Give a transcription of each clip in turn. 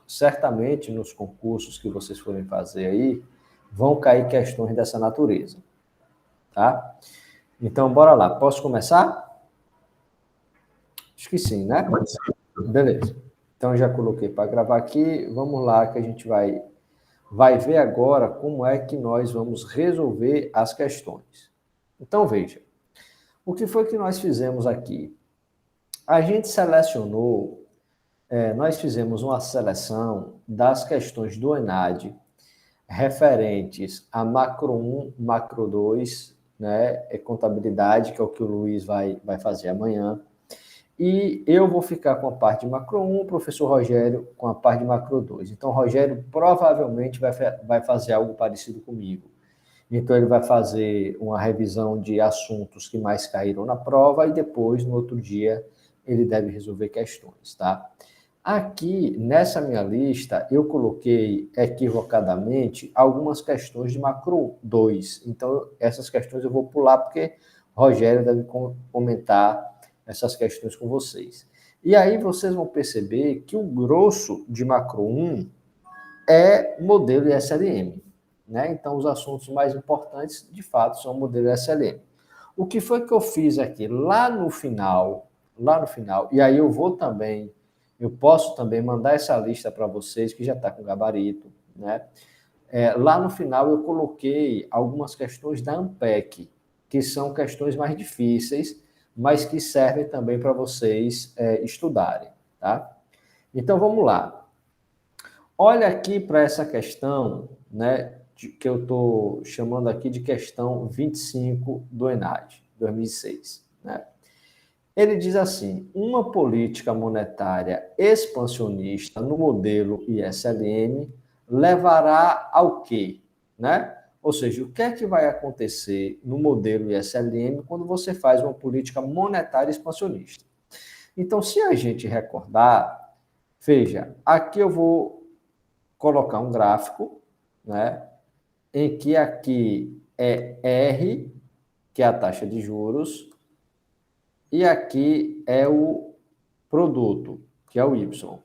certamente nos concursos que vocês forem fazer aí, vão cair questões dessa natureza, tá? Então, bora lá. Posso começar? Acho que sim, né? Pode ser. Beleza. Então, já coloquei para gravar aqui. Vamos lá, que a gente vai ver agora como é que nós vamos resolver as questões. Então, veja. O que foi que nós fizemos aqui? A gente selecionou, nós fizemos uma seleção das questões do ENAD referentes a macro 1, macro 2, né, contabilidade, que é o que o Luiz vai fazer amanhã. E eu vou ficar com a parte de macro 1, o professor Rogério com a parte de macro 2. Então, o Rogério provavelmente vai fazer algo parecido comigo. Então, ele vai fazer uma revisão de assuntos que mais caíram na prova e depois, no outro dia, ele deve resolver questões, tá? Aqui, nessa minha lista, eu coloquei equivocadamente algumas questões de macro 2. Então, essas questões eu vou pular porque Rogério deve comentar essas questões com vocês. E aí vocês vão perceber que o grosso de macro 1 é modelo SLM, né? Então, os assuntos mais importantes, de fato, são o modelo SLM. O que foi que eu fiz aqui? Lá no final, e aí eu posso também mandar essa lista para vocês, que já está com gabarito, né? Lá no final eu coloquei algumas questões da ANPEC, que são questões mais difíceis, mas que servem também para vocês estudarem, tá? Então, vamos lá. Olha aqui para essa questão, né, que eu estou chamando aqui de questão 25 do ENAD, 2006, né? Ele diz assim, uma política monetária expansionista no modelo ISLM levará ao quê? Né? Ou seja, o que é que vai acontecer no modelo ISLM quando você faz uma política monetária expansionista? Então, se a gente recordar, veja, aqui eu vou colocar um gráfico, né, em que aqui é R, que é a taxa de juros, e aqui é o produto, que é o Y.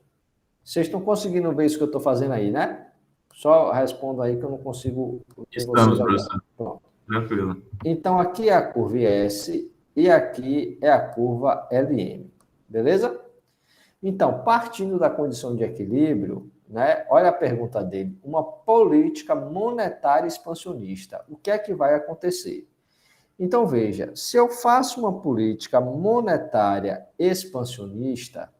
Vocês estão conseguindo ver isso que eu estou fazendo aí, né? Só respondo aí que eu não consigo ver Estamos, vocês agora. professor. Pronto. Tranquilo. Então, aqui é a curva S e aqui é a curva LM. Beleza? Então, partindo da condição de equilíbrio, né? Olha a pergunta dele. Uma política monetária expansionista. O que é que vai acontecer? Então, veja, se eu faço uma política monetária expansionista,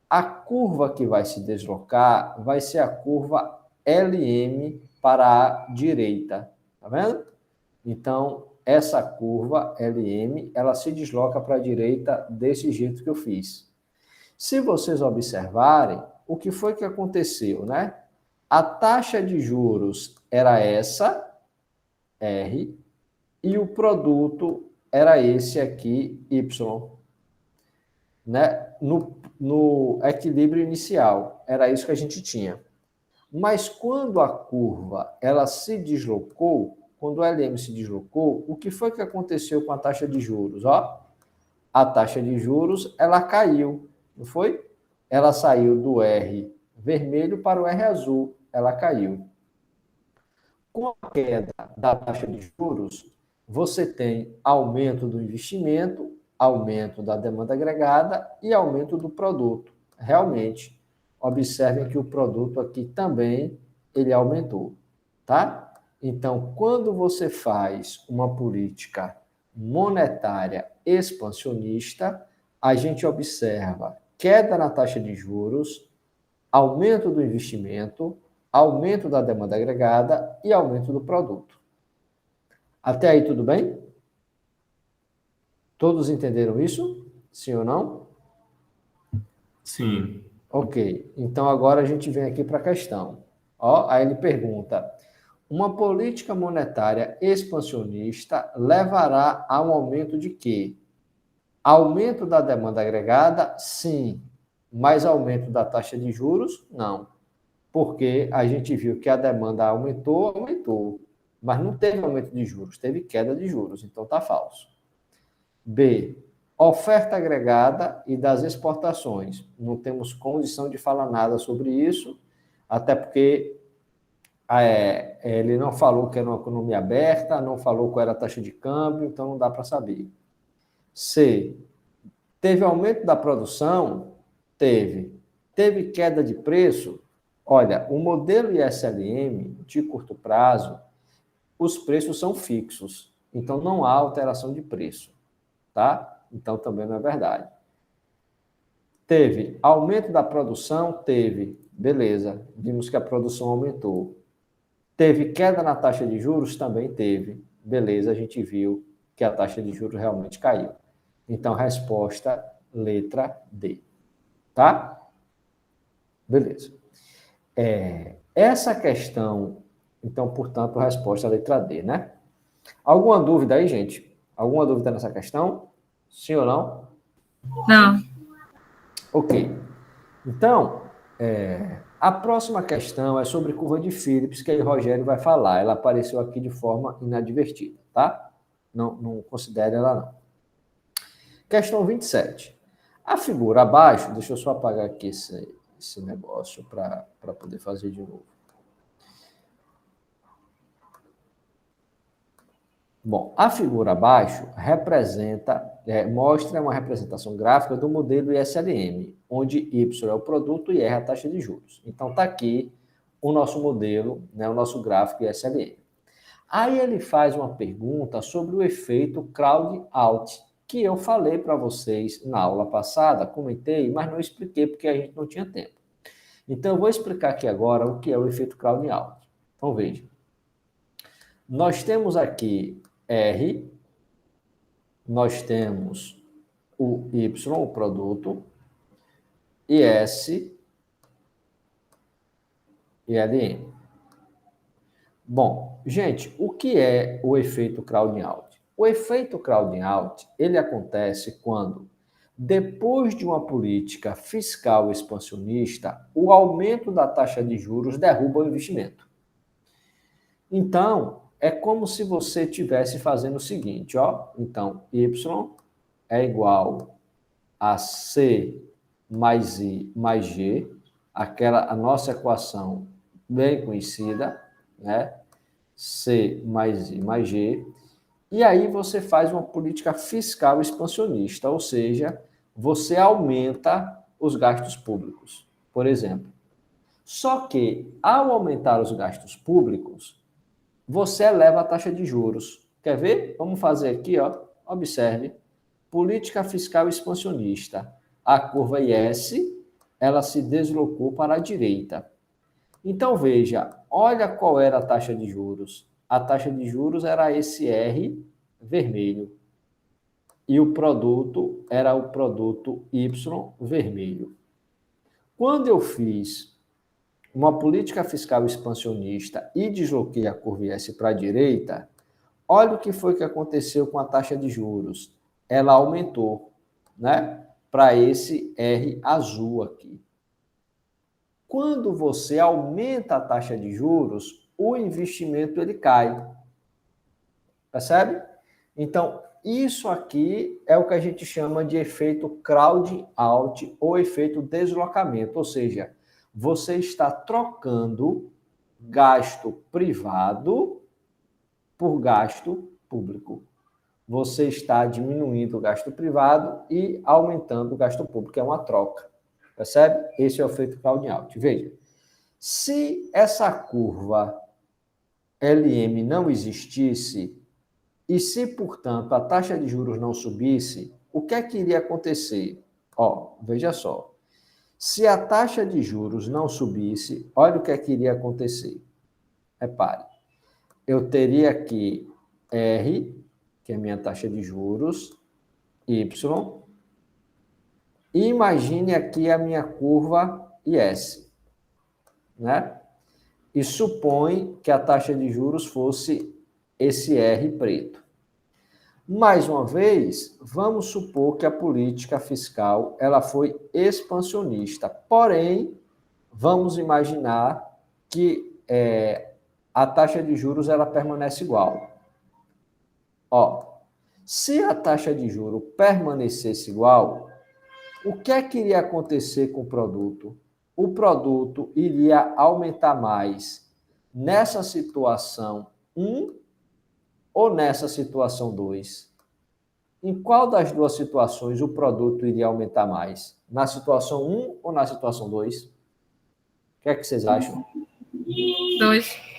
a curva que vai se deslocar vai ser a curva LM para a direita. Tá vendo? Então, essa curva LM, ela se desloca para a direita desse jeito que eu fiz. Se vocês observarem, o que foi que aconteceu, né? A taxa de juros era essa, R, e o produto era esse aqui, Y, né? No equilíbrio inicial, era isso que a gente tinha. Mas quando a curva ela se deslocou, quando o LM se deslocou, o que foi que aconteceu com a taxa de juros? Ó, a taxa de juros ela caiu, não foi? Ela saiu do R vermelho para o R azul, ela caiu. Com a queda da taxa de juros, você tem aumento do investimento, aumento da demanda agregada e aumento do produto. Realmente, observem que o produto aqui também ele aumentou, tá? Então, quando você faz uma política monetária expansionista, a gente observa queda na taxa de juros, aumento do investimento, aumento da demanda agregada e aumento do produto. Até aí tudo bem? Todos entenderam isso? Sim ou não? Sim. Ok. Então agora a gente vem aqui para a questão. Ó, aí ele pergunta: uma política monetária expansionista levará a um aumento de quê? Aumento da demanda agregada? Sim. Mais aumento da taxa de juros? Não. Porque a gente viu que a demanda aumentou, mas não teve aumento de juros, teve queda de juros, então está falso. B, Oferta agregada e das exportações. Não temos condição de falar nada sobre isso, até porque ele não falou que era uma economia aberta, não falou qual era a taxa de câmbio, então não dá para saber. C. Teve aumento da produção? Teve. Teve queda de preço? Olha, o modelo ISLM, de curto prazo, os preços são fixos, então não há alteração de preço, tá? Então também não é verdade. Teve aumento da produção? Teve. Beleza, vimos que a produção aumentou. Teve queda na taxa de juros? Também teve. Beleza, a gente viu que a taxa de juros realmente caiu. Então, resposta, letra D. Tá? Beleza. Essa questão, então, portanto, a resposta é a letra D, né? Alguma dúvida aí, gente? Alguma dúvida nessa questão? Sim ou não? Não. Ok. Então, a próxima questão é sobre curva de Phillips, que aí o Rogério vai falar. Ela apareceu aqui de forma inadvertida, tá? Não considere ela não. Questão 27. A figura abaixo, deixa eu só apagar aqui esse negócio para poder fazer de novo. Bom, a figura abaixo mostra uma representação gráfica do modelo ISLM, onde Y é o produto e R é a taxa de juros. Então, está aqui o nosso modelo, né, o nosso gráfico ISLM. Aí ele faz uma pergunta sobre o efeito crowd-out, que eu falei para vocês na aula passada, comentei, mas não expliquei porque a gente não tinha tempo. Então, eu vou explicar aqui agora o que é o efeito crowd-out. Então, veja. Nós temos aqui R, nós temos o Y, o produto, e S e LM. Bom, gente, o que é o efeito crowding out? O efeito crowding out, ele acontece quando, depois de uma política fiscal expansionista, o aumento da taxa de juros derruba o investimento. Então, é como se você estivesse fazendo o seguinte, ó. Então, Y é igual a C mais I mais G, a nossa equação bem conhecida, né? C mais I mais G. E aí você faz uma política fiscal expansionista, ou seja, você aumenta os gastos públicos, por exemplo. Só que, ao aumentar os gastos públicos, você eleva a taxa de juros. Quer ver? Vamos fazer aqui, ó. Observe. Política fiscal expansionista. A curva IS, ela se deslocou para a direita. Então, veja, olha qual era a taxa de juros. A taxa de juros era esse R vermelho. E o produto era o produto Y vermelho. Quando eu fiz uma política fiscal expansionista e desloquei a curva IS para a direita, olha o que foi que aconteceu com a taxa de juros. Ela aumentou, né? Para esse R azul aqui. Quando você aumenta a taxa de juros, o investimento ele cai. Percebe? Então, isso aqui é o que a gente chama de efeito crowd out ou efeito deslocamento, ou seja, você está trocando gasto privado por gasto público. Você está diminuindo o gasto privado e aumentando o gasto público, é uma troca. Percebe? Esse é o efeito crowd out. Veja, se essa curva LM não existisse e se, portanto, a taxa de juros não subisse, o que é que iria acontecer? Ó, veja só. Se a taxa de juros não subisse, olha o que é que iria acontecer. Repare, eu teria aqui R, que é a minha taxa de juros, Y, e imagine aqui a minha curva IS, né? E supõe que a taxa de juros fosse esse R preto. Mais uma vez, vamos supor que a política fiscal ela foi expansionista, porém, vamos imaginar que a taxa de juros ela permanece igual. Ó, Se a taxa de juro permanecesse igual, o que é que iria acontecer com o produto? O produto iria aumentar mais nessa situação 1 ou nessa situação 2? Em qual das duas situações o produto iria aumentar mais? Na situação 1 ou na situação 2? O que é que vocês acham? 2.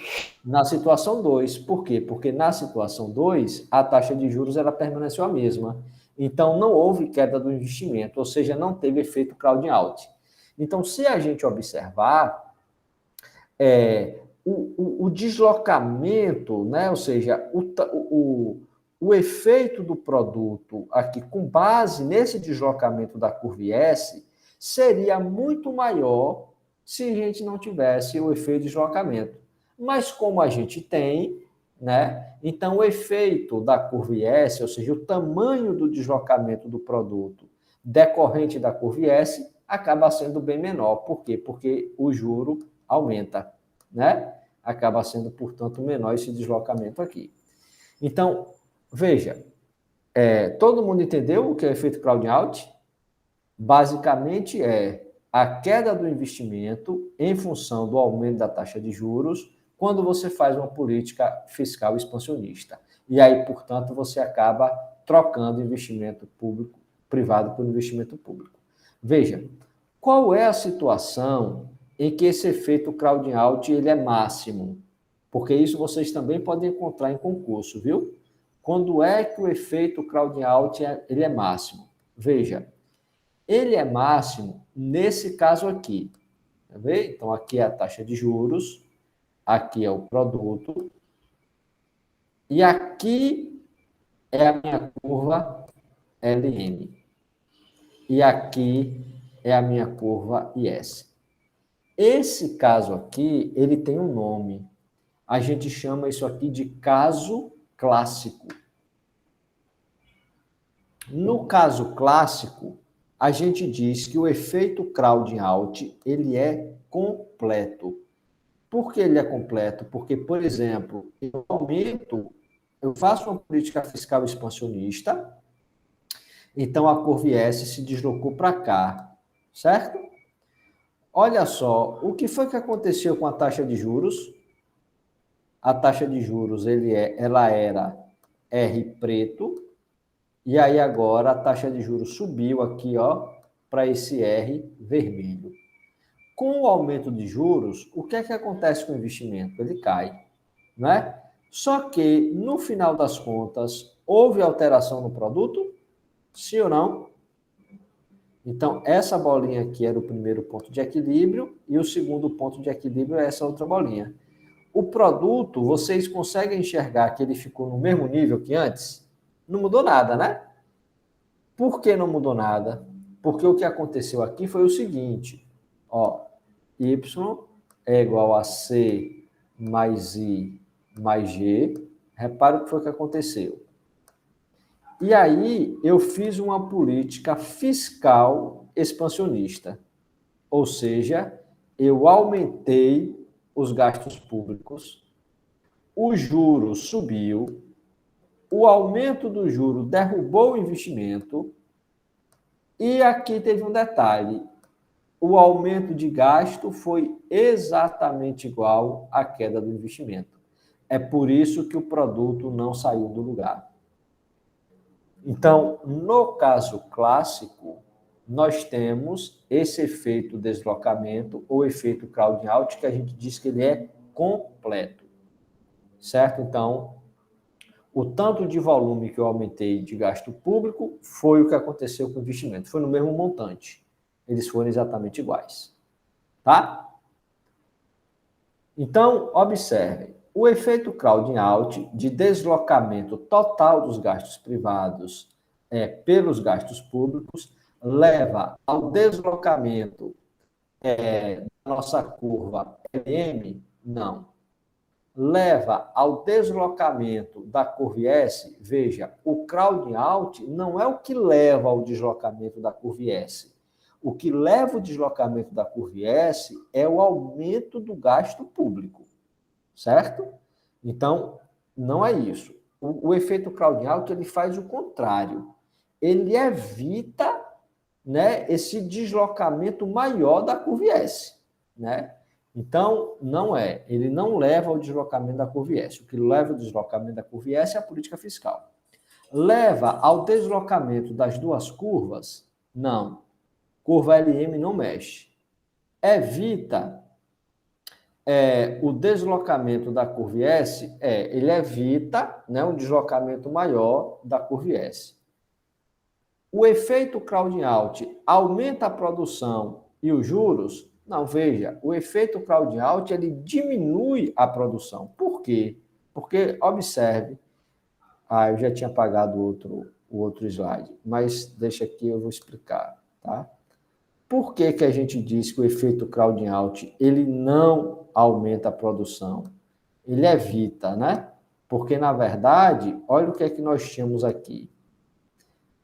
Na situação 2. Por quê? Porque na situação 2, a taxa de juros ela permaneceu a mesma. Então, não houve queda do investimento, ou seja, não teve efeito crowding out. Então, se a gente observar, o deslocamento, né? Ou seja, o efeito do produto aqui, com base nesse deslocamento da curva S, seria muito maior se a gente não tivesse o efeito de deslocamento. Mas como a gente tem, né? Então, o efeito da curva S, ou seja, o tamanho do deslocamento do produto decorrente da curva S, acaba sendo bem menor. Por quê? Porque o juro aumenta, né? Acaba sendo, portanto, menor esse deslocamento aqui. Então, veja, todo mundo entendeu o que é o efeito crowding out? Basicamente é a queda do investimento em função do aumento da taxa de juros quando você faz uma política fiscal expansionista. E aí, portanto, você acaba trocando investimento público, privado por investimento público. Veja, qual é a situação em que esse efeito crowding out ele é máximo? Porque isso vocês também podem encontrar em concurso, viu? Quando é que o efeito crowding out ele é máximo? Veja, ele é máximo nesse caso aqui. Tá vendo? Então, aqui é a taxa de juros, aqui é o produto, e aqui é a minha curva LM. E aqui é a minha curva IS. Esse caso aqui, ele tem um nome. A gente chama isso aqui de caso clássico. No caso clássico, a gente diz que o efeito crowding out ele é completo. Por que ele é completo? Porque, por exemplo, eu faço uma política fiscal expansionista, então a curva S se deslocou para cá, certo? Olha só, o que foi que aconteceu com a taxa de juros? A taxa de juros ela era R preto, e aí agora a taxa de juros subiu aqui, ó, para esse R vermelho. Com o aumento de juros, o que é que acontece com o investimento? Ele cai, né? Só que, no final das contas, houve alteração no produto? Sim ou não? Então, essa bolinha aqui era o primeiro ponto de equilíbrio e o segundo ponto de equilíbrio é essa outra bolinha. O produto, vocês conseguem enxergar que ele ficou no mesmo nível que antes? Não mudou nada, né? Por que não mudou nada? Porque o que aconteceu aqui foi o seguinte, ó, y é igual a c mais i mais g. Repara o que foi que aconteceu. E aí eu fiz uma política fiscal expansionista, ou seja, eu aumentei os gastos públicos, o juro subiu, o aumento do juro derrubou o investimento, e aqui teve um detalhe, o aumento de gasto foi exatamente igual à queda do investimento. É por isso que o produto não saiu do lugar. Então, no caso clássico, nós temos esse efeito deslocamento ou efeito crowding out, que a gente diz que ele é completo, certo? Então, o tanto de volume que eu aumentei de gasto público foi o que aconteceu com o investimento, foi no mesmo montante. Eles foram exatamente iguais, tá? Então, observe, o efeito crowding out de deslocamento total dos gastos privados pelos gastos públicos leva ao deslocamento da nossa curva LM? Não. Leva ao deslocamento da curva S? Veja, o crowding out não é o que leva ao deslocamento da curva S. O que leva o deslocamento da curva S é o aumento do gasto público, certo? Então, não é isso. o efeito Crowd-Out, ele faz o contrário. Ele evita, né, esse deslocamento maior da curva S, né? Então, ele não leva ao deslocamento da curva S. O que leva ao deslocamento da curva S é a política fiscal. Leva ao deslocamento das duas curvas? Não. Curva LM não mexe. Evita o deslocamento da curva S? Ele evita, né, um deslocamento maior da curva S. O efeito crowding-out aumenta a produção e os juros? Não, veja, o efeito crowding-out ele diminui a produção. Por quê? Porque, observe, eu já tinha apagado o outro slide, mas deixa aqui, eu vou explicar, tá? Por que que a gente diz que o efeito crowding-out ele não aumenta a produção? Ele evita, né? Porque, na verdade, olha o que é que nós tínhamos aqui.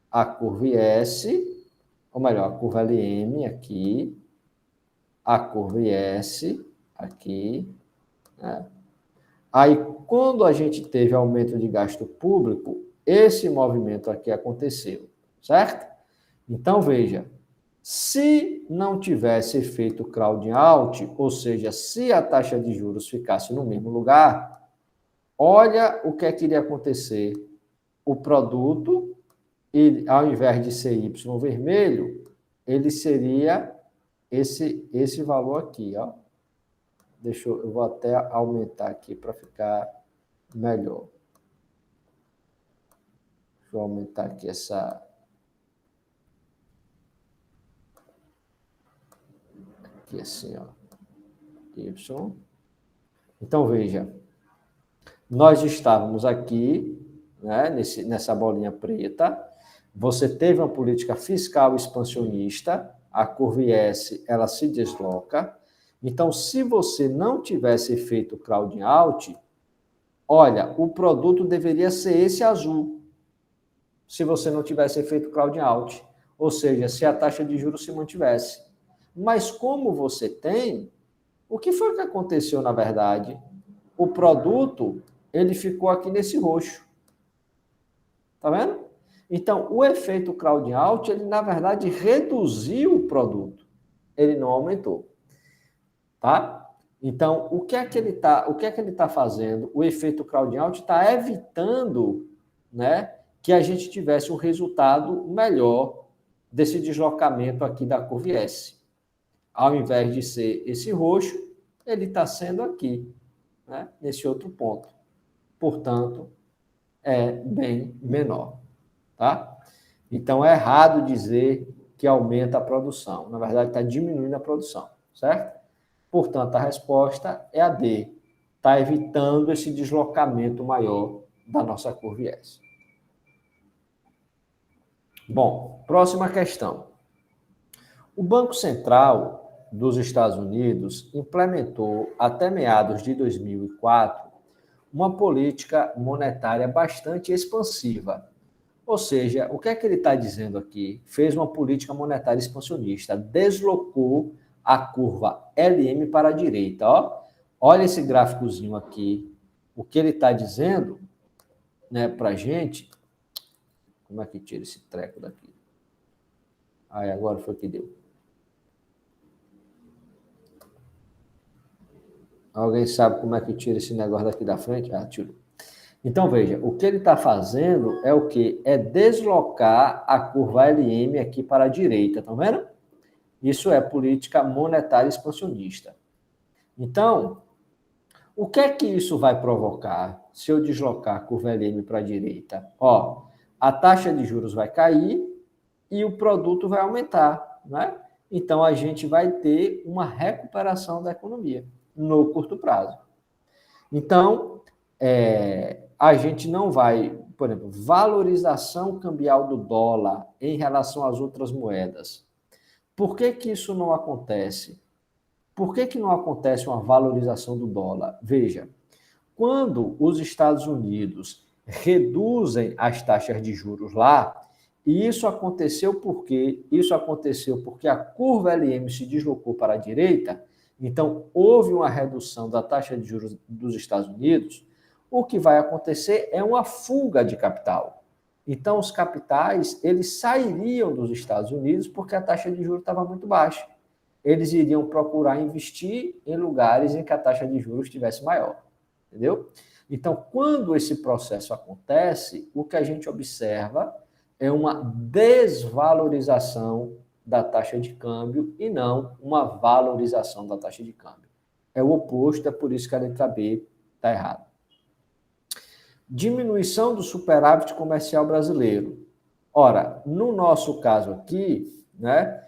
A curva S, ou melhor, a curva LM aqui, a curva S aqui, né? Aí, quando a gente teve aumento de gasto público, esse movimento aqui aconteceu, certo? Então, veja, se não tivesse efeito crowding out, ou seja, se a taxa de juros ficasse no mesmo lugar, olha o que é que iria acontecer. O produto, ao invés de ser Y vermelho, ele seria esse valor aqui, ó. Eu vou até aumentar aqui para ficar melhor. Deixa eu aumentar aqui aqui assim, ó. Y. Então, veja. Nós estávamos aqui, né, nessa bolinha preta. Você teve uma política fiscal expansionista, a curva S, ela se desloca. Então, se você não tivesse efeito crowding out, olha, o produto deveria ser esse azul, se você não tivesse efeito crowding out, ou seja, se a taxa de juros se mantivesse. Mas como você tem, o que foi que aconteceu na verdade? O produto, ele ficou aqui nesse roxo. Tá vendo? Então, o efeito crowding out, ele na verdade reduziu o produto, ele não aumentou. Tá? Então, o que é que ele tá fazendo? O efeito crowding out está evitando, né, que a gente tivesse um resultado melhor desse deslocamento aqui da curva S. Ao invés de ser esse roxo, ele está sendo aqui, né, nesse outro ponto. Portanto, é bem menor. Tá? Então, é errado dizer que aumenta a produção. Na verdade, está diminuindo a produção, certo? Portanto, a resposta é a D. Está evitando esse deslocamento maior da nossa curva S. Bom, próxima questão. O Banco Central dos Estados Unidos implementou, até meados de 2004, uma política monetária bastante expansiva. Ou seja, o que é que ele está dizendo aqui? Fez uma política monetária expansionista, deslocou a curva LM para a direita. Ó. Olha esse gráficozinho aqui. O que ele está dizendo, né, para a gente... Como é que tira esse treco daqui? Agora foi que deu. Alguém sabe como é que tira esse negócio daqui da frente? Tirou. Então, veja, o que ele está fazendo é o quê? É deslocar a curva LM aqui para a direita, estão vendo? Isso é política monetária expansionista. Então, o que é que isso vai provocar se eu deslocar a curva LM para a direita? Ó, a taxa de juros vai cair e o produto vai aumentar, né? Então, a gente vai ter uma recuperação da economia no curto prazo. Então, a gente não vai, por exemplo, valorização cambial do dólar em relação às outras moedas. Por que que isso não acontece? Por que que não acontece uma valorização do dólar? Veja, quando os Estados Unidos reduzem as taxas de juros lá, e isso aconteceu porque a curva LM se deslocou para a direita, então houve uma redução da taxa de juros dos Estados Unidos, o que vai acontecer é uma fuga de capital. Então, os capitais, eles sairiam dos Estados Unidos porque a taxa de juros estava muito baixa. Eles iriam procurar investir em lugares em que a taxa de juros estivesse maior. Entendeu? Então, quando esse processo acontece, o que a gente observa é uma desvalorização da taxa de câmbio e não uma valorização da taxa de câmbio. É o oposto, é por isso que a letra B está errada. Diminuição do superávit comercial brasileiro. Ora, no nosso caso aqui, né,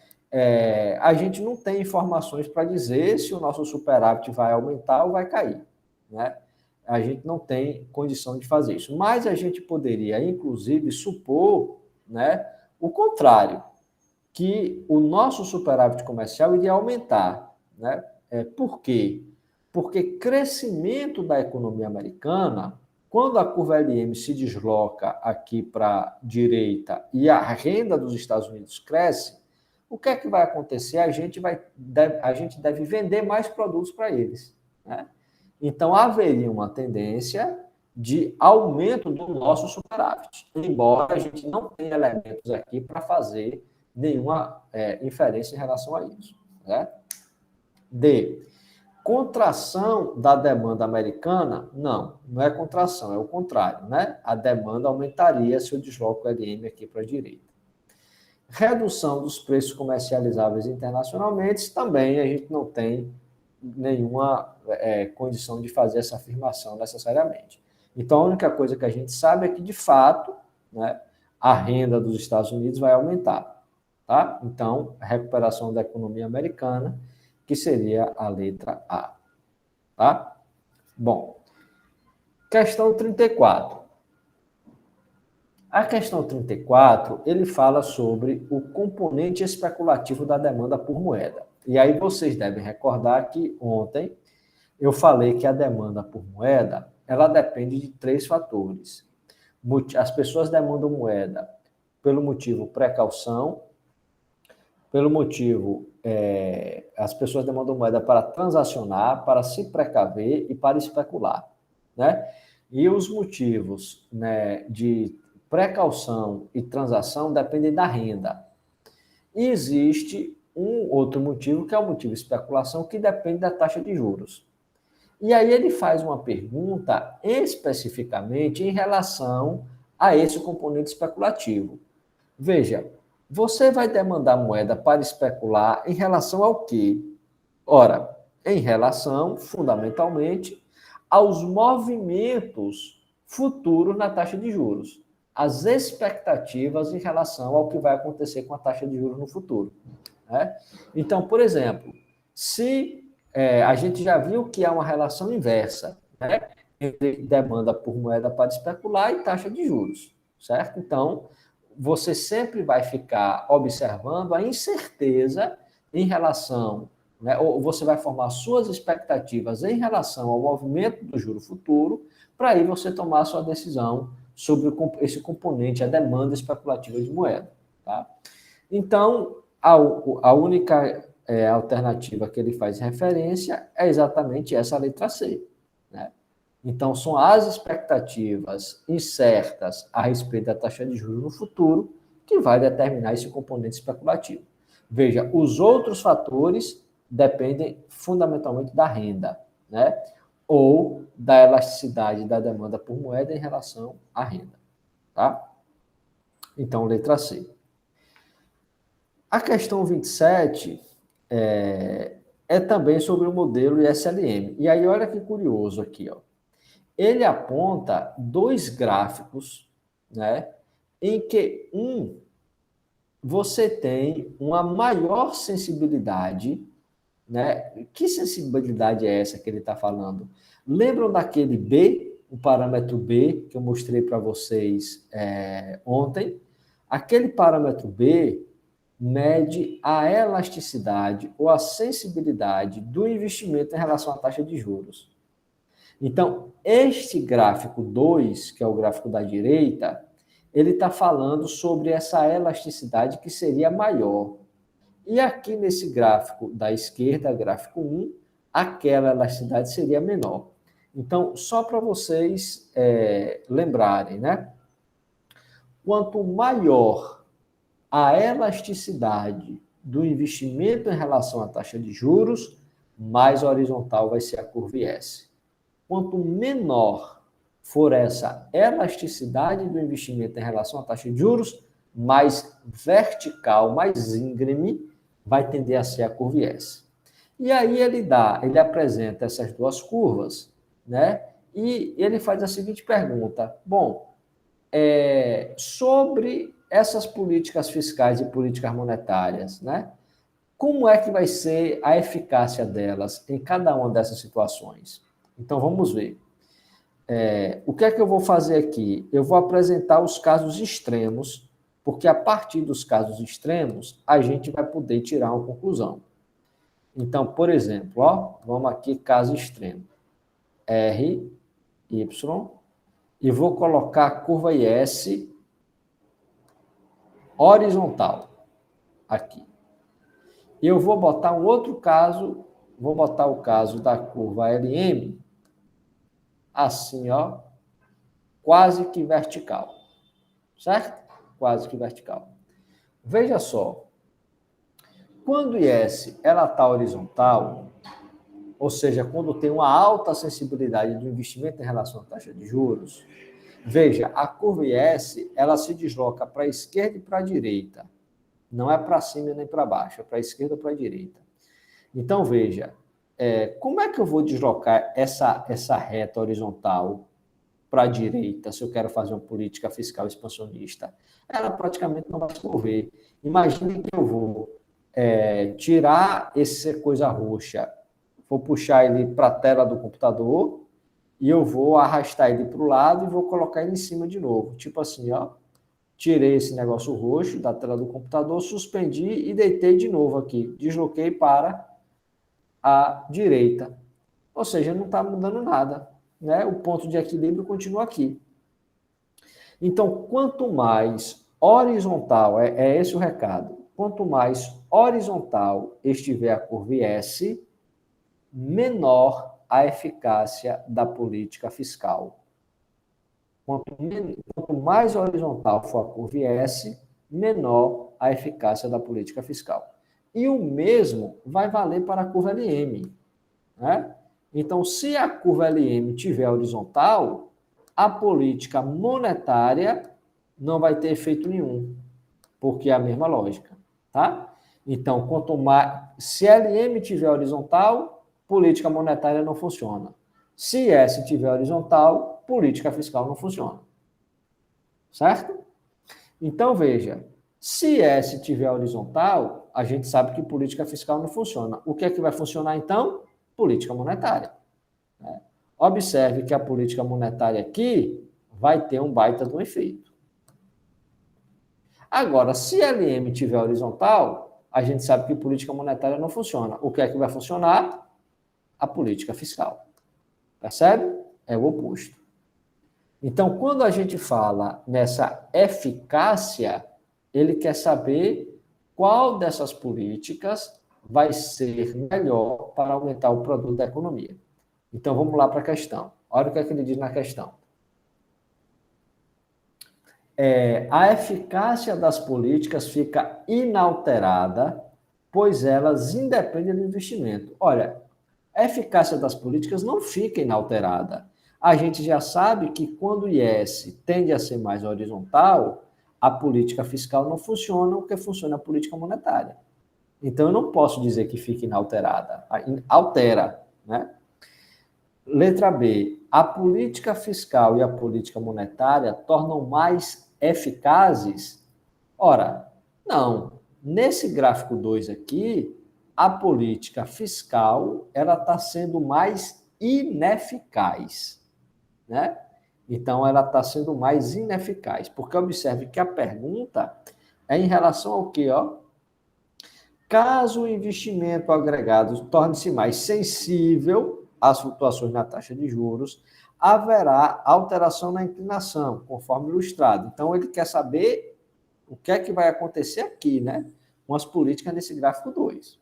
a gente não tem informações para dizer se o nosso superávit vai aumentar ou vai cair, né? A gente não tem condição de fazer isso. Mas a gente poderia, inclusive, supor, né, o contrário, que o nosso superávit comercial iria aumentar, né? Por quê? Porque crescimento da economia americana, quando a curva LM se desloca aqui para a direita e a renda dos Estados Unidos cresce, o que é que vai acontecer? A gente deve vender mais produtos para eles, né? Então, haveria uma tendência de aumento do nosso superávit, embora a gente não tenha elementos aqui para fazer nenhuma inferência em relação a isso, né? D. Contração da demanda americana? Não, não é contração, é o contrário, né? A demanda aumentaria se eu desloco o LM aqui para a direita. Redução dos preços comercializáveis internacionalmente, também a gente não tem nenhuma condição de fazer essa afirmação necessariamente. Então, a única coisa que a gente sabe é que, de fato, né, a renda dos Estados Unidos vai aumentar. Tá? Então, a recuperação da economia americana, que seria a letra A. Tá? Bom, questão 34. A questão 34, ele fala sobre o componente especulativo da demanda por moeda. E aí vocês devem recordar que ontem eu falei que a demanda por moeda, ela depende de 3 fatores. As pessoas demandam moeda pelo motivo precaução, pelo motivo, as pessoas demandam moeda para transacionar, para se precaver e para especular, né? E os motivos, né, de precaução e transação dependem da renda. E existe um outro motivo, que é o motivo de especulação, que depende da taxa de juros. E aí ele faz uma pergunta especificamente em relação a esse componente especulativo. Veja, você vai demandar moeda para especular em relação ao quê? Ora, em relação, fundamentalmente, aos movimentos futuros na taxa de juros, as expectativas em relação ao que vai acontecer com a taxa de juros no futuro, né? Então, por exemplo, se a gente já viu que há uma relação inversa, né, entre demanda por moeda para especular e taxa de juros, certo? Então, você sempre vai ficar observando a incerteza em relação, né, ou você vai formar suas expectativas em relação ao movimento do juro futuro, para aí você tomar a sua decisão sobre esse componente, a demanda especulativa de moeda. Tá? Então, a única alternativa que ele faz referência é exatamente essa letra C. Né? Então, são as expectativas incertas a respeito da taxa de juros no futuro que vai determinar esse componente especulativo. Veja, os outros fatores dependem fundamentalmente da renda, né? Ou da elasticidade da demanda por moeda em relação à renda. Tá? Então, letra C. A questão 27 é também sobre o modelo ISLM. E aí, olha que curioso aqui, ó. Ele aponta 2 gráficos, né, em que você tem uma maior sensibilidade, né? Que sensibilidade é essa que ele está falando? Lembram daquele B, o parâmetro B, que eu mostrei para vocês ontem? Aquele parâmetro B mede a elasticidade ou a sensibilidade do investimento em relação à taxa de juros. Então, este gráfico 2, que é o gráfico da direita, ele está falando sobre essa elasticidade que seria maior. E aqui nesse gráfico da esquerda, gráfico 1, aquela elasticidade seria menor. Então, só para vocês lembrarem, né? Quanto maior a elasticidade do investimento em relação à taxa de juros, mais horizontal vai ser a curva IS. Quanto menor for essa elasticidade do investimento em relação à taxa de juros, mais vertical, mais íngreme, vai tender a ser a curva IS. E aí ele apresenta essas duas curvas, né? E ele faz a seguinte pergunta: bom, sobre essas políticas fiscais e políticas monetárias, né? Como é que vai ser a eficácia delas em cada uma dessas situações? Então, vamos ver. O que é que eu vou fazer aqui? Eu vou apresentar os casos extremos, porque a partir dos casos extremos, a gente vai poder tirar uma conclusão. Então, por exemplo, vamos aqui, caso extremo. R, Y, e vou colocar a curva IS horizontal aqui. Eu vou botar um outro caso, vou botar o caso da curva LM, assim, quase que vertical, certo? Quase que vertical. Veja só, quando IS ela está horizontal, ou seja, quando tem uma alta sensibilidade do investimento em relação à taxa de juros, veja, a curva IS ela se desloca para a esquerda e para a direita. Não é para cima nem para baixo, é para a esquerda ou para a direita. Então, veja, como é que eu vou deslocar essa reta horizontal para a direita, se eu quero fazer uma política fiscal expansionista? Ela praticamente não vai se mover. Imagine que eu vou tirar essa coisa roxa, vou puxar ele para a tela do computador e eu vou arrastar ele para o lado e vou colocar ele em cima de novo. Tipo assim, tirei esse negócio roxo da tela do computador, suspendi e deitei de novo aqui. Desloquei para a direita. Ou seja, não está mudando nada, né? O ponto de equilíbrio continua aqui. Então, quanto mais horizontal, é esse o recado, quanto mais horizontal estiver a curva IS, menor a eficácia da política fiscal. Quanto mais horizontal for a curva IS, menor a eficácia da política fiscal. E o mesmo vai valer para a curva LM, né? Então, se a curva LM tiver horizontal, a política monetária não vai ter efeito nenhum, porque é a mesma lógica, tá? Então, quanto mais, se LM tiver horizontal, política monetária não funciona. Se S tiver horizontal, política fiscal não funciona. Certo? Então, veja, se S tiver horizontal, a gente sabe que política fiscal não funciona. O que é que vai funcionar, então? Política monetária. Observe que a política monetária aqui vai ter um baita de um efeito. Agora, se LM tiver horizontal, a gente sabe que política monetária não funciona. O que é que vai funcionar? A política fiscal. Percebe? É o oposto. Então, quando a gente fala nessa eficácia, ele quer saber qual dessas políticas vai ser melhor para aumentar o produto da economia. Então, vamos lá para a questão. Olha o que é que ele diz na questão. A eficácia das políticas fica inalterada, pois elas independem do investimento. Olha, a eficácia das políticas não fica inalterada. A gente já sabe que quando o IS tende a ser mais horizontal, a política fiscal não funciona, o que funciona é a política monetária. Então, eu não posso dizer que fica inalterada. Altera, né? Letra B. A política fiscal e a política monetária tornam mais eficazes? Ora, não. Nesse gráfico 2 aqui, a política fiscal ela está sendo mais ineficaz, né? Então, ela está sendo mais ineficaz, porque observe que a pergunta é em relação ao quê? Caso o investimento agregado torne-se mais sensível às flutuações na taxa de juros, haverá alteração na inclinação, conforme ilustrado. Então, ele quer saber o que é que vai acontecer aqui, né? Com as políticas nesse gráfico 2.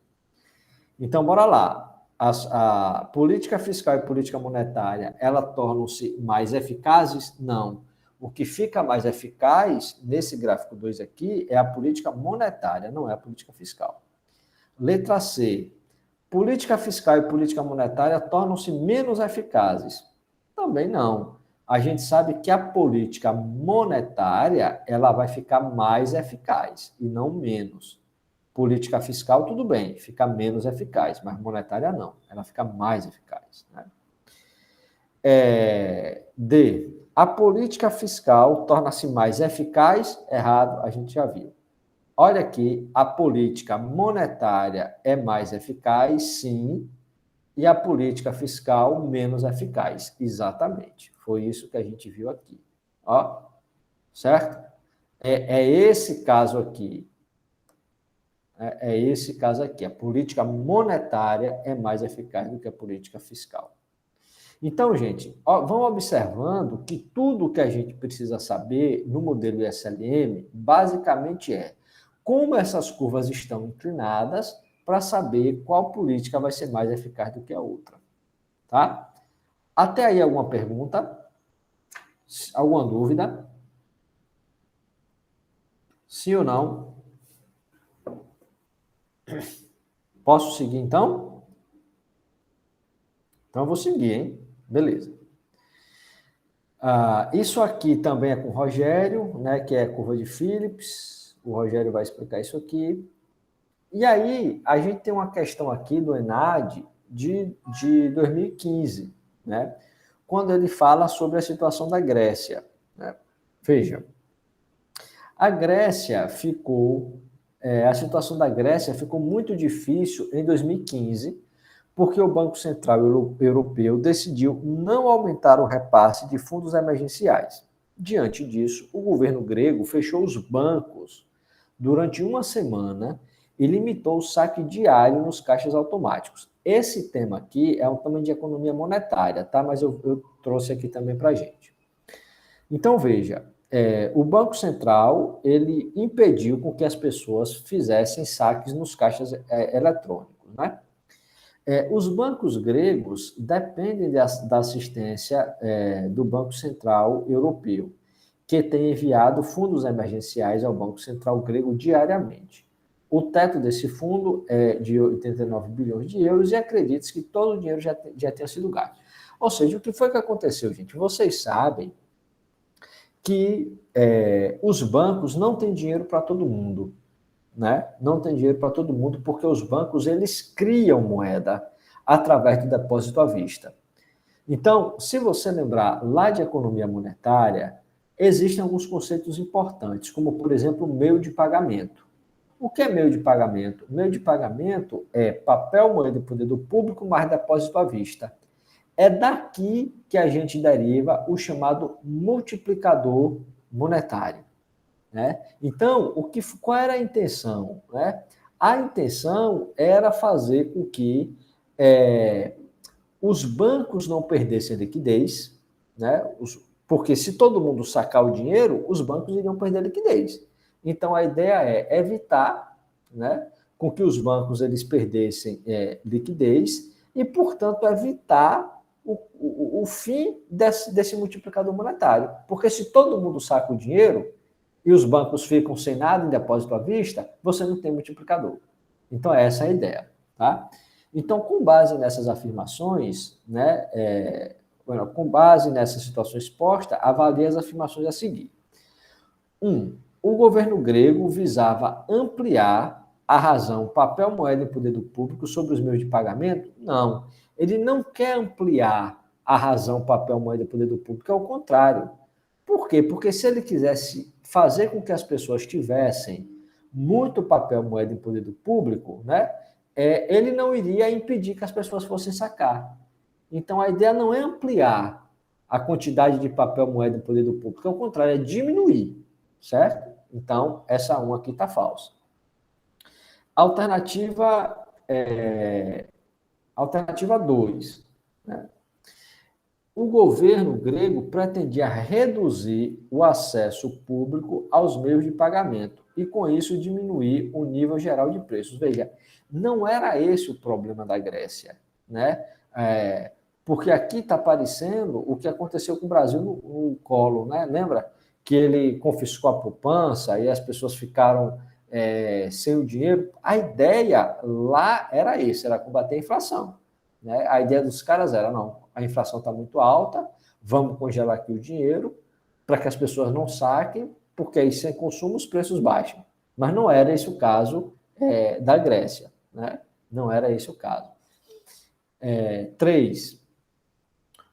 Então, bora lá. a política fiscal e política monetária, ela tornam-se mais eficazes? Não. O que fica mais eficaz, nesse gráfico 2 aqui, é a política monetária, não é a política fiscal. Letra C. Política fiscal e política monetária tornam-se menos eficazes? Também não. A gente sabe que a política monetária, ela vai ficar mais eficaz e não menos. Política fiscal, tudo bem, fica menos eficaz, mas monetária não, ela fica mais eficaz. Né? D. A política fiscal torna-se mais eficaz? Errado, a gente já viu. Olha aqui, a política monetária é mais eficaz, sim, e a política fiscal menos eficaz. Exatamente, foi isso que a gente viu aqui. Ó, certo? É esse caso aqui. É esse caso aqui. A política monetária é mais eficaz do que a política fiscal. Então, gente, vão observando que tudo que a gente precisa saber no modelo ISLM, basicamente como essas curvas estão inclinadas para saber qual política vai ser mais eficaz do que a outra. Tá? Até aí alguma pergunta? Alguma dúvida? Sim ou não? Posso seguir, então? Então, eu vou seguir, hein? Beleza. Isso aqui também é com o Rogério, né, que é a curva de Phillips. O Rogério vai explicar isso aqui. E aí, a gente tem uma questão aqui do ENAD de 2015, né, quando ele fala sobre a situação da Grécia. Né? Veja, a situação da Grécia ficou muito difícil em 2015, porque o Banco Central Europeu decidiu não aumentar o repasse de fundos emergenciais. Diante disso, o governo grego fechou os bancos durante uma semana e limitou o saque diário nos caixas automáticos. Esse tema aqui é um tema de economia monetária, tá? Mas eu trouxe aqui também para a gente. Então, veja, o Banco Central ele impediu com que as pessoas fizessem saques nos caixas eletrônicos, né? Os bancos gregos dependem da assistência do Banco Central Europeu, que tem enviado fundos emergenciais ao Banco Central grego diariamente. O teto desse fundo é de 89 bilhões de euros e acredita-se que todo o dinheiro já tenha sido gasto. Ou seja, o que foi que aconteceu, gente? Vocês sabem que os bancos não têm dinheiro para todo mundo. Né? Não tem dinheiro para todo mundo porque os bancos eles criam moeda através do depósito à vista. Então, se você lembrar lá de economia monetária, existem alguns conceitos importantes, como, por exemplo, meio de pagamento. O que é meio de pagamento? Meio de pagamento é papel, moeda e poder do público mais depósito à vista. É daqui que a gente deriva o chamado multiplicador monetário. Né? Então, qual era a intenção? Né? A intenção era fazer com que os bancos não perdessem liquidez, né? Porque se todo mundo sacar o dinheiro, os bancos iriam perder liquidez. Então, a ideia é evitar, né, com que os bancos eles perdessem liquidez e, portanto, evitar o fim desse multiplicador monetário. Porque se todo mundo saca o dinheiro, e os bancos ficam sem nada em depósito à vista, você não tem multiplicador. Então, essa é a ideia. Tá? Então, com base nessas afirmações, né, com base nessa situação exposta, avalie as afirmações a seguir. 1. O governo grego visava ampliar a razão papel, moeda e poder do público sobre os meios de pagamento? Não. Ele não quer ampliar a razão papel, moeda e poder do público, é o contrário. Por quê? Porque se ele quisesse fazer com que as pessoas tivessem muito papel, moeda e poder do público, né, ele não iria impedir que as pessoas fossem sacar. Então, a ideia não é ampliar a quantidade de papel, moeda e poder do público, ao contrário, é diminuir, certo? Então, essa 1 aqui está falsa. Alternativa 2, né? O governo grego pretendia reduzir o acesso público aos meios de pagamento e, com isso, diminuir o nível geral de preços. Veja, não era esse o problema da Grécia. né? Porque aqui está aparecendo o que aconteceu com o Brasil no Collor, né? Lembra que ele confiscou a poupança e as pessoas ficaram sem o dinheiro? A ideia lá era isso, era combater a inflação, né? A ideia dos caras era, não, a inflação está muito alta, vamos congelar aqui o dinheiro para que as pessoas não saquem, porque aí sem consumo os preços baixam. Mas não era esse o caso da Grécia, né? Não era esse o caso. 3.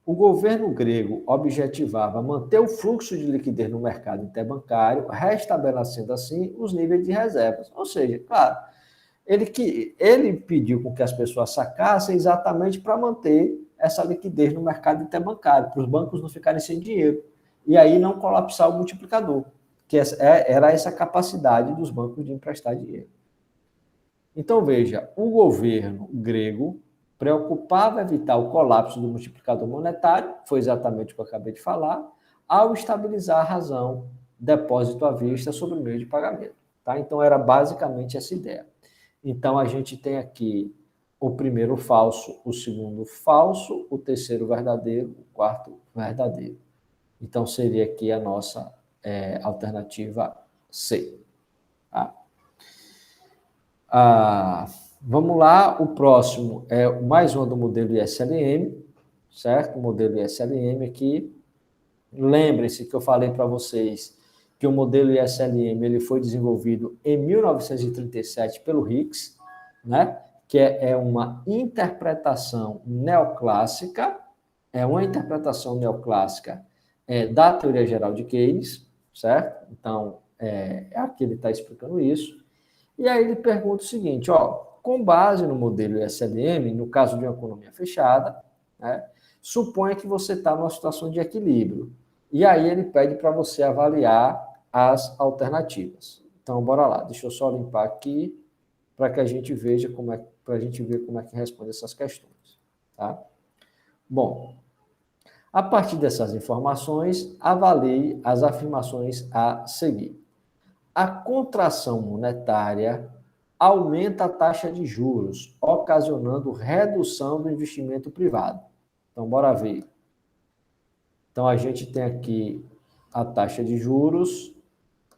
O governo grego objetivava manter o fluxo de liquidez no mercado interbancário, restabelecendo assim os níveis de reservas. Ou seja, claro, ele pediu com que as pessoas sacassem exatamente para manter essa liquidez no mercado interbancário, para os bancos não ficarem sem dinheiro. E aí não colapsar o multiplicador, que era essa capacidade dos bancos de emprestar dinheiro. Então, veja, o governo grego preocupava evitar o colapso do multiplicador monetário, foi exatamente o que eu acabei de falar, ao estabilizar a razão depósito à vista sobre o meio de pagamento. Tá? Então, era basicamente essa ideia. Então, a gente tem aqui o primeiro falso, o segundo falso, o terceiro verdadeiro, o quarto verdadeiro. Então, seria aqui a nossa alternativa C. Tá? Vamos lá, o próximo é mais uma do modelo ISLM, certo? O modelo ISLM aqui. Lembre-se que eu falei para vocês que o modelo ISLM ele foi desenvolvido em 1937 pelo Hicks, né? Que é uma interpretação neoclássica, da teoria geral de Keynes, certo? Então, aqui ele está explicando isso. E aí ele pergunta o seguinte, com base no modelo ISLM, no caso de uma economia fechada, né, suponha que você está numa situação de equilíbrio. E aí ele pede para você avaliar as alternativas. Então, bora lá. Deixa eu só limpar aqui para que a gente veja para a gente ver como é que responde essas questões. Tá? Bom, a partir dessas informações, avalie as afirmações a seguir. A contração monetária aumenta a taxa de juros, ocasionando redução do investimento privado. Então, bora ver. Então, a gente tem aqui a taxa de juros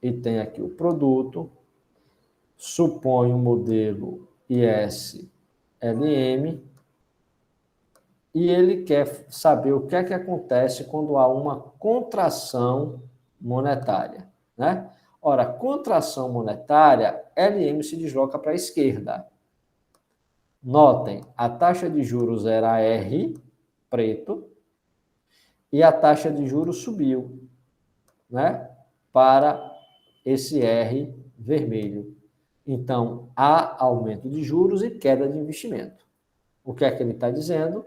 e tem aqui o produto. Supõe um modelo ISLM e ele quer saber o que é que acontece quando há uma contração monetária, né? Ora, contração monetária, LM se desloca para a esquerda. Notem, a taxa de juros era R, preto, e a taxa de juros subiu, né? Para esse R vermelho. Então, há aumento de juros e queda de investimento. O que é que ele está dizendo?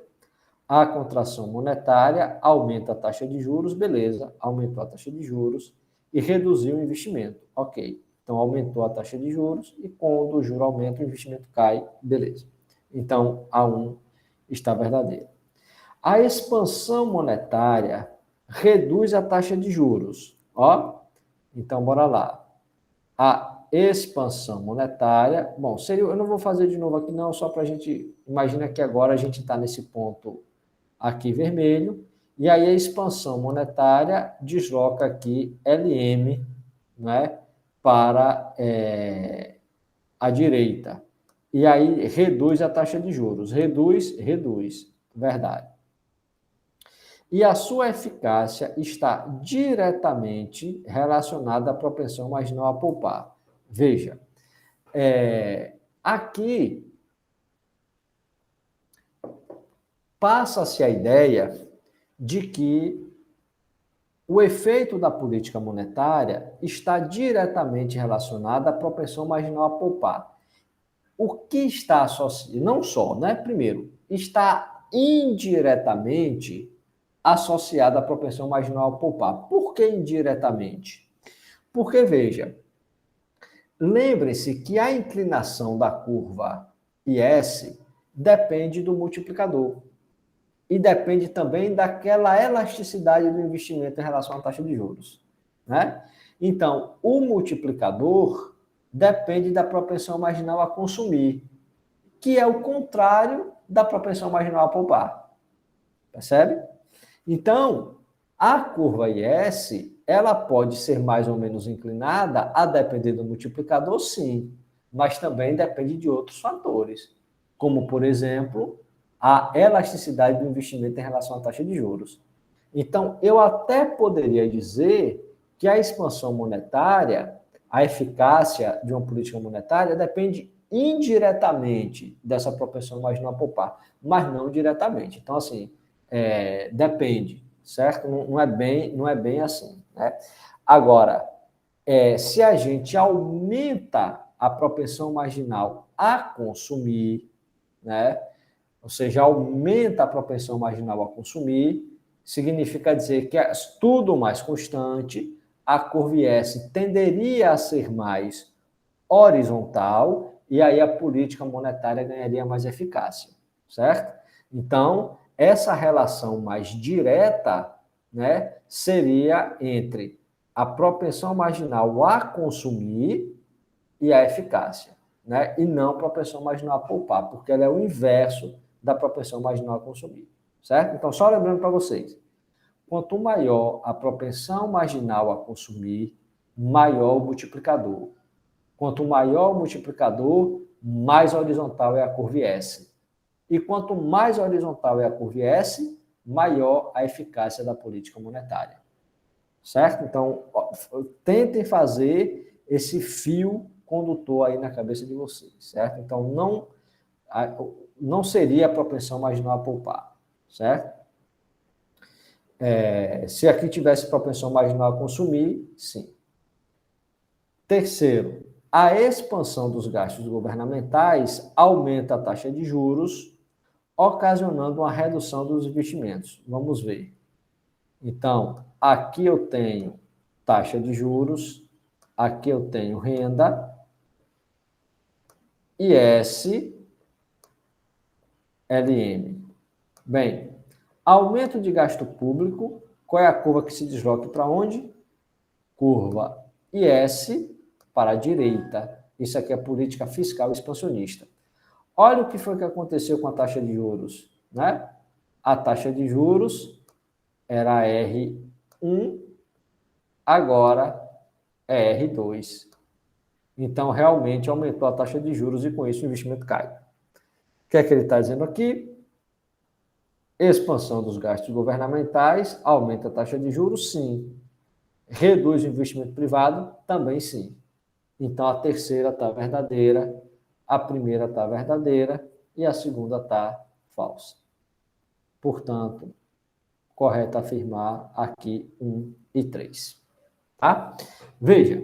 A contração monetária aumenta a taxa de juros, beleza, aumentou a taxa de juros e reduziu o investimento, ok. Então, aumentou a taxa de juros e quando o juro aumenta, o investimento cai, beleza. Então, A1 está verdadeiro. A expansão monetária reduz a taxa de juros, Então, bora lá. A expansão monetária, bom, eu não vou fazer de novo aqui não, só para a gente, imagina que agora a gente está nesse ponto aqui vermelho, e aí a expansão monetária desloca aqui LM, né, para a direita. E aí reduz a taxa de juros. Reduz, verdade. E a sua eficácia está diretamente relacionada à propensão marginal a poupar. Veja, aqui passa-se a ideia de que o efeito da política monetária está diretamente relacionado à propensão marginal a poupar. O que está associado, não só, né? Primeiro, está indiretamente associado à propensão marginal a poupar. Por que indiretamente? Porque, veja, lembre-se que a inclinação da curva IS depende do multiplicador. E depende também daquela elasticidade do investimento em relação à taxa de juros, né? Então, o multiplicador depende da propensão marginal a consumir, que é o contrário da propensão marginal a poupar. Percebe? Então, a curva IS, ela pode ser mais ou menos inclinada a depender do multiplicador, sim, mas também depende de outros fatores, como, por exemplo, a elasticidade do investimento em relação à taxa de juros. Então, eu até poderia dizer que a expansão monetária, a eficácia de uma política monetária depende indiretamente dessa propensão marginal a poupar, mas não diretamente. Então, assim, depende, certo? Não é bem assim, né? Agora, se a gente aumenta a propensão marginal a consumir, né? Ou seja, aumenta a propensão marginal a consumir, significa dizer que tudo mais constante, a curva IS tenderia a ser mais horizontal e aí a política monetária ganharia mais eficácia, certo? Então, essa relação mais direta, né, seria entre a propensão marginal a consumir e a eficácia, né? E não a propensão marginal a poupar, porque ela é o inverso da propensão marginal a consumir, certo? Então, só lembrando para vocês, quanto maior a propensão marginal a consumir, maior o multiplicador. Quanto maior o multiplicador, mais horizontal é a curva S. E quanto mais horizontal é a curva S, maior a eficácia da política monetária. Certo? Então, tentem fazer esse fio condutor aí na cabeça de vocês, certo? Então, não seria a propensão marginal a poupar, certo? Se aqui tivesse propensão marginal a consumir, sim. Terceiro, a expansão dos gastos governamentais aumenta a taxa de juros, ocasionando uma redução dos investimentos. Vamos ver. Então, aqui eu tenho taxa de juros, aqui eu tenho renda, IS, LM. Bem, aumento de gasto público, qual é a curva que se desloca para onde? Curva IS para a direita. Isso aqui é política fiscal expansionista. Olha o que foi que aconteceu com a taxa de juros, né? A taxa de juros era R1, agora é R2. Então, realmente aumentou a taxa de juros e com isso o investimento cai. O que é que ele está dizendo aqui? Expansão dos gastos governamentais, aumenta a taxa de juros, sim. Reduz o investimento privado, também sim. Então, a terceira está verdadeira, a primeira está verdadeira e a segunda está falsa. Portanto, correto afirmar aqui 1 e 3. Tá? Veja,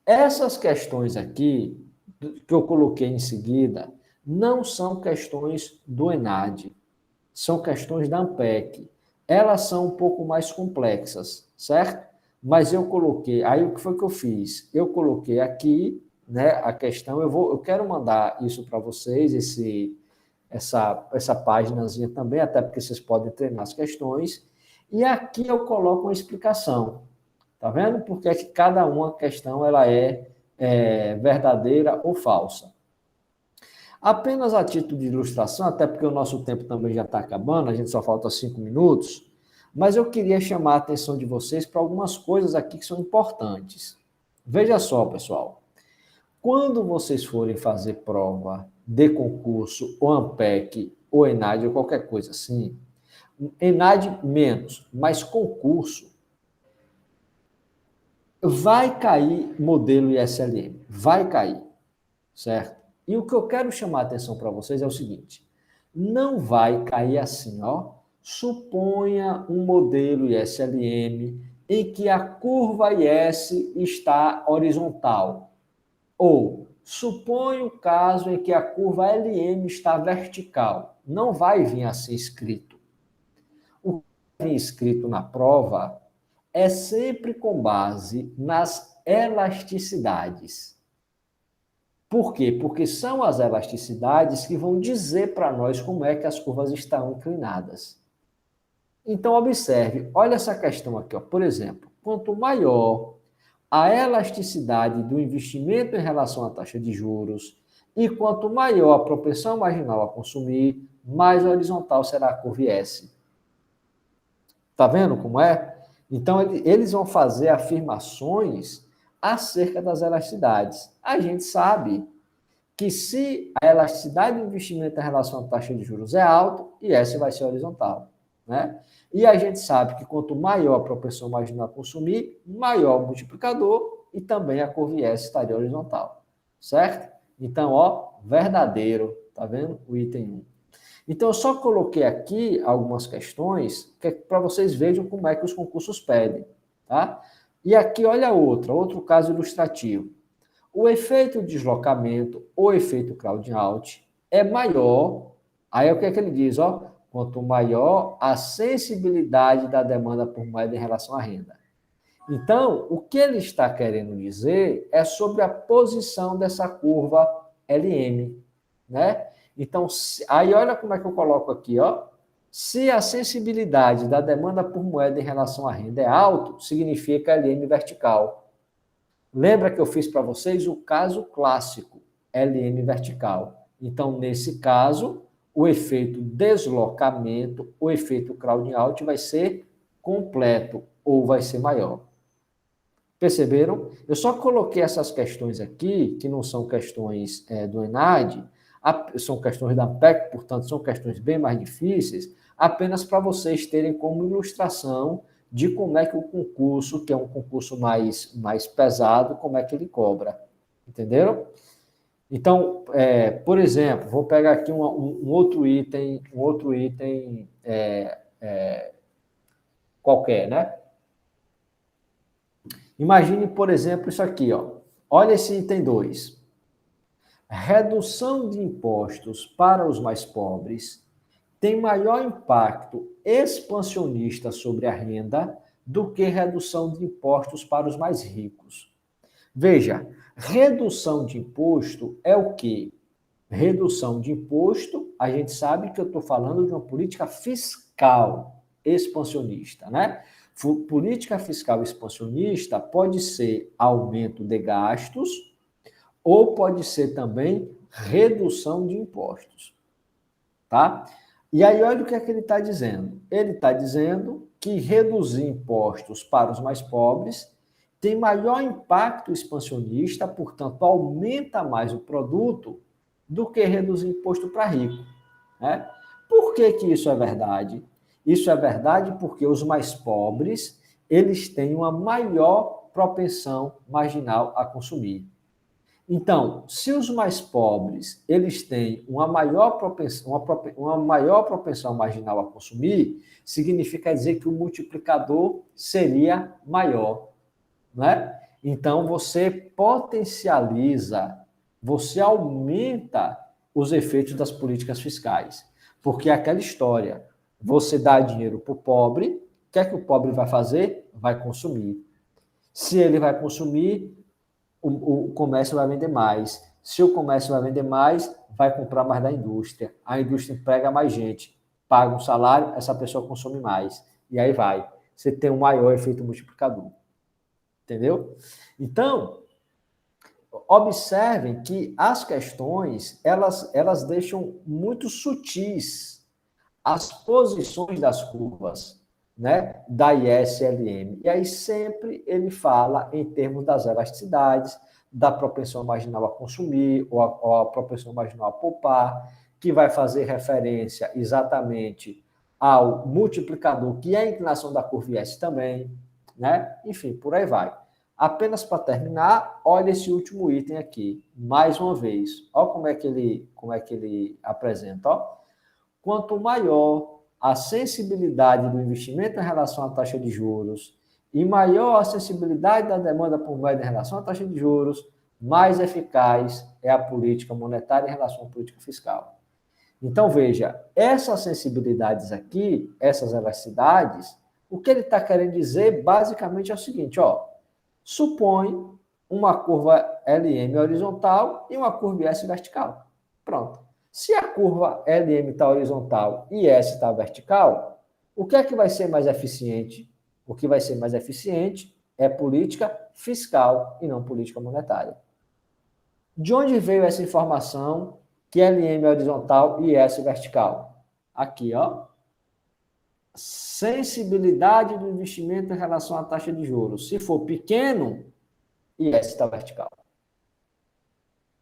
essas questões aqui, que eu coloquei em seguida, não são questões do ENAD, são questões da ANPEC. Elas são um pouco mais complexas, certo? Mas eu coloquei, aí o que foi que eu fiz? Eu coloquei aqui, né, a questão, eu quero mandar isso para vocês, essa páginazinha também, até porque vocês podem treinar as questões, e aqui eu coloco uma explicação, tá vendo? Porque é que cada uma questão ela é verdadeira ou falsa. Apenas a título de ilustração, até porque o nosso tempo também já está acabando, a gente só falta 5 minutos, mas eu queria chamar a atenção de vocês para algumas coisas aqui que são importantes. Veja só, pessoal, quando vocês forem fazer prova de concurso, ou ANPEC, ou ENAD, ou qualquer coisa assim, ENAD menos, mas concurso, vai cair modelo ISLM, vai cair, certo? E o que eu quero chamar a atenção para vocês é o seguinte, não vai cair assim, ó. Suponha um modelo ISLM em que a curva IS está horizontal. Ou suponha o caso em que a curva LM está vertical. Não vai vir assim escrito. O que vai vir escrito na prova é sempre com base nas elasticidades. Por quê? Porque são as elasticidades que vão dizer para nós como é que as curvas estão inclinadas. Então, observe, olha essa questão aqui, ó. Por exemplo, quanto maior a elasticidade do investimento em relação à taxa de juros e quanto maior a propensão marginal a consumir, mais horizontal será a curva S. Está vendo como é? Então, eles vão fazer afirmações acerca das elasticidades. A gente sabe que se a elasticidade do investimento em relação à taxa de juros é alta, IS vai ser horizontal, né? E a gente sabe que quanto maior a propensão marginal a consumir, maior o multiplicador e também a curva IS estaria horizontal, certo? Então, ó, verdadeiro, tá vendo? O item 1. Então, eu só coloquei aqui algumas questões para vocês vejam como é que os concursos pedem, tá? E aqui, olha outro caso ilustrativo. O efeito deslocamento, ou efeito crowding out, é maior. Aí o que é que ele diz? Ó, quanto maior a sensibilidade da demanda por moeda em relação à renda. Então, o que ele está querendo dizer é sobre a posição dessa curva LM, né? Então, aí olha como é que eu coloco aqui, ó. Se a sensibilidade da demanda por moeda em relação à renda é alto, significa LM vertical. Lembra que eu fiz para vocês o caso clássico, LM vertical. Então, nesse caso, o efeito deslocamento, o efeito crowding out vai ser completo ou vai ser maior. Perceberam? Eu só coloquei essas questões aqui, que não são questões do ENAD, são questões da PEC, portanto, são questões bem mais difíceis, apenas para vocês terem como ilustração de como é que o concurso, que é um concurso mais pesado, como é que ele cobra. Entenderam? Então, por exemplo, vou pegar aqui um outro item qualquer, né? Imagine, por exemplo, isso aqui, ó. Olha esse item 2. Redução de impostos para os mais pobres tem maior impacto expansionista sobre a renda do que redução de impostos para os mais ricos. Veja, redução de imposto é o quê? Redução de imposto, a gente sabe que eu estou falando de uma política fiscal expansionista, né? Política fiscal expansionista pode ser aumento de gastos ou pode ser também redução de impostos, tá? E aí, olha o que é que ele está dizendo. Ele está dizendo que reduzir impostos para os mais pobres tem maior impacto expansionista, portanto, aumenta mais o produto do que reduzir imposto para rico, né? Por que que isso é verdade? Isso é verdade porque os mais pobres, eles têm uma maior propensão marginal a consumir. Então, se os mais pobres eles têm uma maior propensão marginal a consumir, significa dizer que o multiplicador seria maior, né? Então, você potencializa, você aumenta os efeitos das políticas fiscais. Porque é aquela história, você dá dinheiro para o pobre, o que é que o pobre vai fazer? Vai consumir. Se ele vai consumir, o comércio vai vender mais. Se o comércio vai vender mais, vai comprar mais da indústria. A indústria emprega mais gente, paga um salário, essa pessoa consome mais. E aí vai. Você tem um maior efeito multiplicador. Entendeu? Então, observem que as questões, elas deixam muito sutis as posições das curvas, né, da ISLM. E aí sempre ele fala em termos das elasticidades, da propensão marginal a consumir ou a propensão marginal a poupar, que vai fazer referência exatamente ao multiplicador, que é a inclinação da curva IS também, né? Enfim, por aí vai. Apenas para terminar, olha esse último item aqui, mais uma vez. Olha como é que ele apresenta, ó. Quanto maior a sensibilidade do investimento em relação à taxa de juros e maior a sensibilidade da demanda por moeda em relação à taxa de juros, mais eficaz é a política monetária em relação à política fiscal. Então, veja, essas sensibilidades aqui, essas elasticidades, o que ele está querendo dizer basicamente é o seguinte, ó, supõe uma curva LM horizontal e uma curva IS vertical. Pronto. Se a curva LM está horizontal e S está vertical, o que é que vai ser mais eficiente? O que vai ser mais eficiente é política fiscal e não política monetária. De onde veio essa informação que LM é horizontal e S vertical? Aqui, ó. Sensibilidade do investimento em relação à taxa de juros. Se for pequeno, IS está vertical.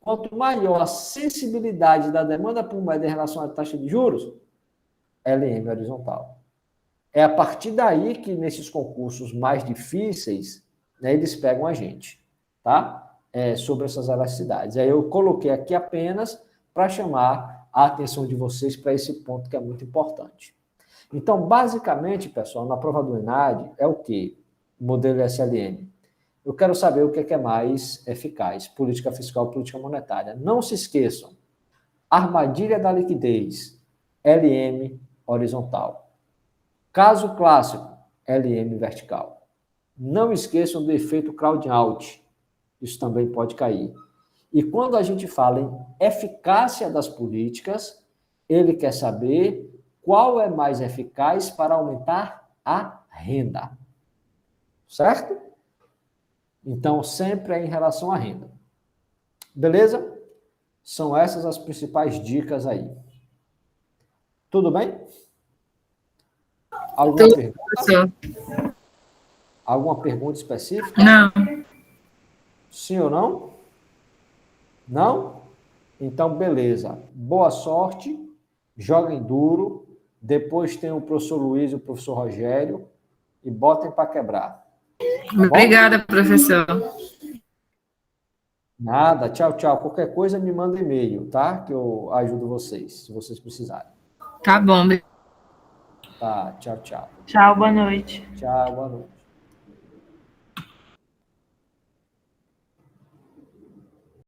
Quanto maior a sensibilidade da demanda por moeda em relação à taxa de juros, LM horizontal. É a partir daí que, nesses concursos mais difíceis, né, eles pegam a gente, tá? Sobre essas elasticidades. Aí eu coloquei aqui apenas para chamar a atenção de vocês para esse ponto que é muito importante. Então, basicamente, pessoal, na prova do ENAD é o quê? Modelo SLM. Eu quero saber o que é mais eficaz, política fiscal ou política monetária. Não se esqueçam, armadilha da liquidez, LM horizontal. Caso clássico, LM vertical. Não esqueçam do efeito crowd out. Isso também pode cair. E quando a gente fala em eficácia das políticas, ele quer saber qual é mais eficaz para aumentar a renda. Certo? Então, sempre é em relação à renda. Beleza? São essas as principais dicas aí. Tudo bem? Alguma pergunta? Professor. Alguma pergunta específica? Não. Sim ou não? Não? Então, beleza. Boa sorte. Joguem duro. Depois tem o professor Luiz e o professor Rogério. E botem para quebrar. Tá Obrigada, professor. Nada. Tchau, tchau. Qualquer coisa, me manda e-mail, tá? Que eu ajudo vocês, se vocês precisarem. Tá bom. Tá, tchau, tchau. Tchau, boa noite. Tchau, boa noite.